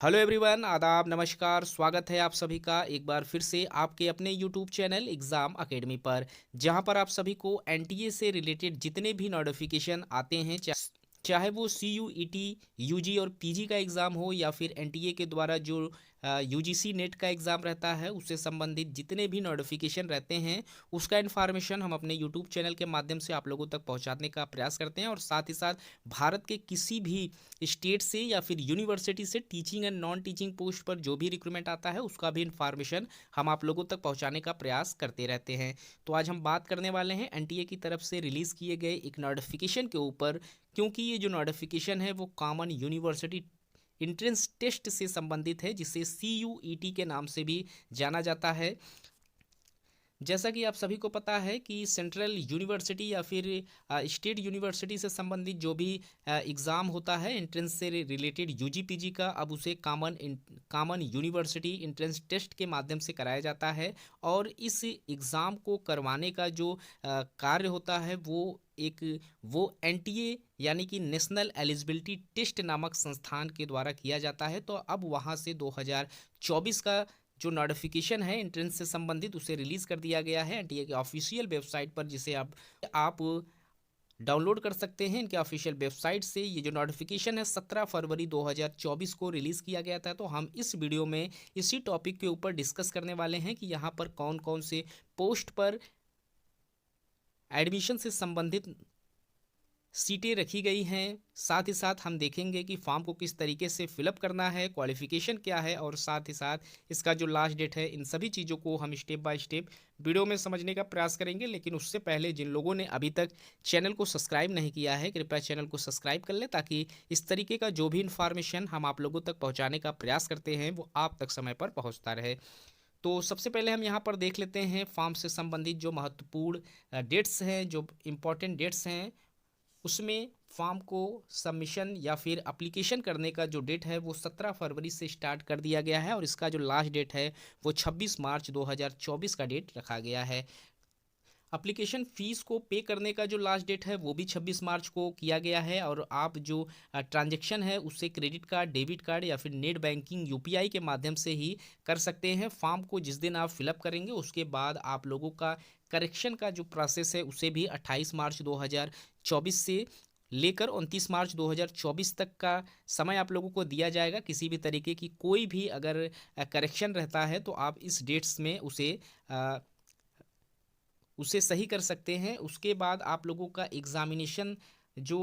Hello everyone, आदाब, नमस्कार। स्वागत है आप सभी का एक बार फिर से आपके अपने यूट्यूब चैनल एग्ज़ाम अकेडमी पर, जहां पर आप सभी को एनटीए से रिलेटेड जितने भी नोटिफिकेशन आते हैं, चाहे वो सीयूईटी, यूजी और पीजी का एग्ज़ाम हो, या फिर एनटीए के द्वारा जो यूजीसी नेट का एग्ज़ाम रहता है उससे संबंधित जितने भी नोटिफिकेशन रहते हैं, उसका इन्फॉर्मेशन हम अपने यूट्यूब चैनल के माध्यम से आप लोगों तक पहुंचाने का प्रयास करते हैं। और साथ ही साथ भारत के किसी भी स्टेट से या फिर यूनिवर्सिटी से teaching and non teaching post पर जो भी रिक्रूटमेंट आता है उसका भी इन्फॉर्मेशन हम आप लोगों तक पहुंचाने का प्रयास करते रहते हैं। तो आज हम बात करने वाले हैं एनटीए की तरफ से रिलीज़ किए गए एक नोटिफिकेशन के ऊपर, क्योंकि ये जो नोटिफिकेशन है वो कॉमन यूनिवर्सिटी इंट्रेंस टेस्ट से संबंधित है, जिसे सीयूईटी के नाम से भी जाना जाता है। जैसा कि आप सभी को पता है कि सेंट्रल यूनिवर्सिटी या फिर स्टेट यूनिवर्सिटी से संबंधित जो भी एग्ज़ाम होता है एंट्रेंस से रिलेटेड यूजी पीजी का, अब उसे कॉमन यूनिवर्सिटी एंट्रेंस टेस्ट के माध्यम से कराया जाता है। और इस एग्ज़ाम को करवाने का जो कार्य होता है वो एनटीए यानी कि नेशनल एलिजिबिलिटी टेस्ट नामक संस्थान के द्वारा किया जाता है। तो अब वहाँ से 2024 का जो नोटिफिकेशन है एंट्रेंस से संबंधित उसे रिलीज़ कर दिया गया है एनटीए के ऑफिशियल वेबसाइट पर, जिसे आप डाउनलोड कर सकते हैं इनके ऑफिशियल वेबसाइट से। ये जो नोटिफिकेशन है 17 फरवरी 2024 को रिलीज़ किया गया था। तो हम इस वीडियो में इसी टॉपिक के ऊपर डिस्कस करने वाले हैं कि यहाँ पर कौन कौन से पोस्ट पर एडमिशन से संबंधित सीटें रखी गई हैं। साथ ही साथ हम देखेंगे कि फॉर्म को किस तरीके से फिलअप करना है, क्वालिफिकेशन क्या है, और साथ ही साथ इसका जो लास्ट डेट है, इन सभी चीज़ों को हम स्टेप बाय स्टेप वीडियो में समझने का प्रयास करेंगे। लेकिन उससे पहले जिन लोगों ने अभी तक चैनल को सब्सक्राइब नहीं किया है, कृपया चैनल को सब्सक्राइब कर लें, ताकि इस तरीके का जो भी इन्फॉर्मेशन हम आप लोगों तक पहुँचाने का प्रयास करते हैं वो आप तक समय पर पहुँचता रहे। तो सबसे पहले हम यहाँ पर देख लेते हैं फॉर्म से संबंधित जो महत्वपूर्ण डेट्स हैं, जो इम्पोर्टेंट डेट्स हैं, उसमें फॉर्म को सबमिशन या फिर अप्लीकेशन करने का जो डेट है वो 17 फरवरी से स्टार्ट कर दिया गया है, और इसका जो लास्ट डेट है वो 26 मार्च 2024 का डेट रखा गया है। एप्लीकेशन फ़ीस को पे करने का जो लास्ट डेट है वो भी 26 मार्च को किया गया है। और आप जो ट्रांजैक्शन है उससे क्रेडिट कार्ड, डेबिट कार्ड या फिर नेट बैंकिंग यूपीआई के माध्यम से ही कर सकते हैं। फॉर्म को जिस दिन आप फिलअप करेंगे उसके बाद आप लोगों का करेक्शन का जो प्रोसेस है उसे भी 28 मार्च 2024 से लेकर 29 मार्च 2024 तक का समय आप लोगों को दिया जाएगा। किसी भी तरीके की कोई भी अगर करेक्शन रहता है तो आप इस डेट्स में उसे सही कर सकते हैं। उसके बाद आप लोगों का जो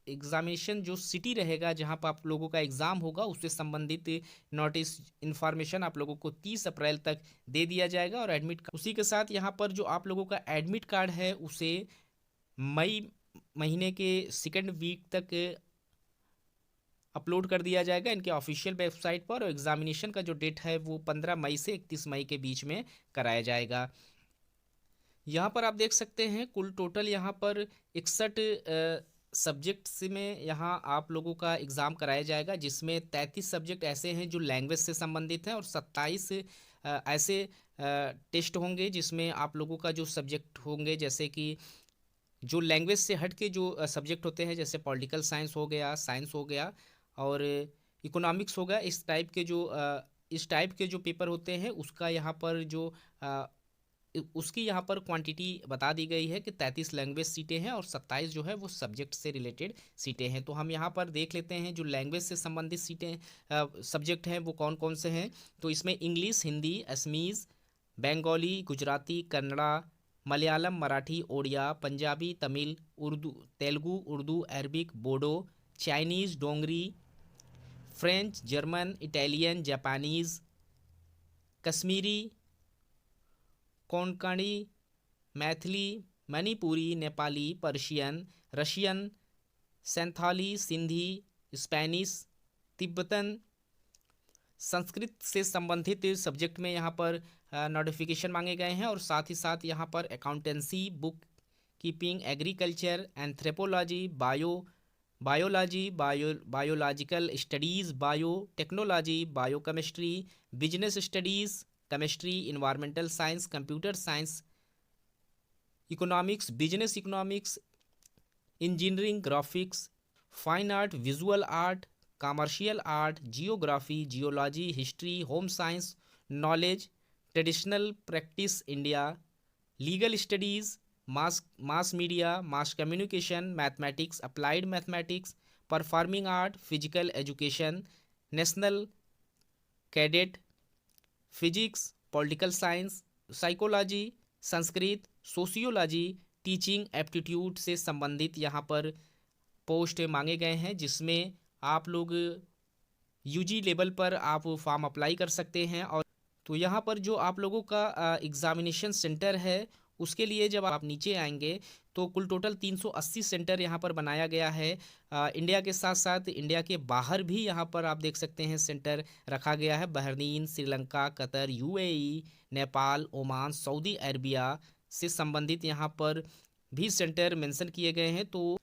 एग्ज़ामिनेशन जो सिटी रहेगा जहां पर आप लोगों का एग्ज़ाम होगा उससे संबंधित नोटिस इन्फॉर्मेशन आप लोगों को 30 अप्रैल तक दे दिया जाएगा। और उसी के साथ यहाँ पर जो आप लोगों का एडमिट कार्ड है उसे मई महीने के सेकेंड वीक तक अपलोड कर दिया जाएगा इनके ऑफिशियल वेबसाइट पर। और एग्ज़ामिनेशन का जो डेट है वो 15 मई से 31 मई के बीच में कराया जाएगा। यहाँ पर आप देख सकते हैं कुल टोटल यहाँ पर 61 सब्जेक्ट्स में यहाँ आप लोगों का एग्ज़ाम कराया जाएगा, जिसमें 33 सब्जेक्ट ऐसे हैं जो लैंग्वेज से संबंधित हैं, और 27 ऐसे टेस्ट होंगे जिसमें आप लोगों का जो सब्जेक्ट होंगे, जैसे कि जो लैंग्वेज से हट के जो सब्जेक्ट होते हैं, जैसे पॉलिटिकल साइंस हो गया, साइंस हो गया और इकोनॉमिक्स हो गया। इस टाइप के जो पेपर होते हैं उसका यहाँ पर उसकी यहाँ पर क्वांटिटी बता दी गई है कि 33 लैंग्वेज सीटें हैं और 27 जो है वो सब्जेक्ट से रिलेटेड सीटें हैं। तो हम यहाँ पर देख लेते हैं जो लैंग्वेज से संबंधित सब्जेक्ट हैं वो कौन कौन से हैं। तो इसमें English, Hindi, Assamese, Bengali, Gujarati, Kannada, Malayalam, Marathi, Odia, Punjabi, Tamil, Telugu, Arabic, Bodo, Chinese, Dogri, French, German, Italian, Japanese, Kashmiri, Konkani, Maithili, Manipuri, Nepali, Persian, Russian, Santhali, Sindhi, Spanish, Tibetan, Sanskrit से संबंधित सब्जेक्ट में यहाँ पर नोटिफिकेशन मांगे गए हैं। और साथ ही साथ यहाँ पर accountancy, book keeping, agriculture, anthropology, biological studies, bio technology, biochemistry, business studies, chemistry, environmental science, computer science, economics, business economics, engineering, graphics, fine art, visual art, commercial art, geography, geology, history, home science, knowledge, traditional practice India, legal studies, mass media, mass communication, mathematics, applied mathematics, performing art, physical education, national cadet, physics, political science, psychology, Sanskrit, sociology, teaching aptitude से संबंधित यहाँ पर post मांगे गए हैं, जिसमें आप लोग यूजी लेवल पर आप फॉर्म अप्लाई कर सकते हैं। और तो यहाँ पर जो आप लोगों का एग्ज़ामिनेशन सेंटर है, उसके लिए जब आप नीचे आएंगे तो कुल टोटल 380 सेंटर यहाँ पर बनाया गया है। इंडिया के साथ साथ इंडिया के बाहर भी यहाँ पर आप देख सकते हैं सेंटर रखा गया है। Bahrain, Sri Lanka, Qatar, UAE, Nepal, Oman, Saudi Arabia से संबंधित यहाँ पर भी सेंटर मेंशन किए गए हैं। तो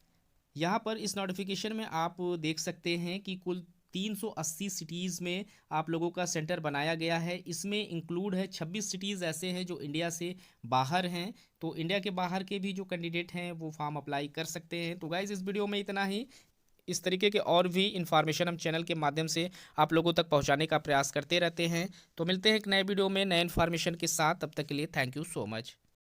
यहाँ पर इस नोटिफिकेशन में आप देख सकते हैं कि कुल 380 सिटीज़ में आप लोगों का सेंटर बनाया गया है। इसमें इंक्लूड है 26 सिटीज़ ऐसे हैं जो इंडिया से बाहर हैं। तो इंडिया के बाहर के भी जो कैंडिडेट हैं वो फॉर्म अप्लाई कर सकते हैं। तो गाइज़, इस वीडियो में इतना ही। इस तरीके के और भी इन्फॉर्मेशन हम चैनल के माध्यम से आप लोगों तक पहुँचाने का प्रयास करते रहते हैं। तो मिलते हैं एक नए वीडियो में नए इन्फॉर्मेशन के साथ। तब तक के लिए थैंक यू सो मच।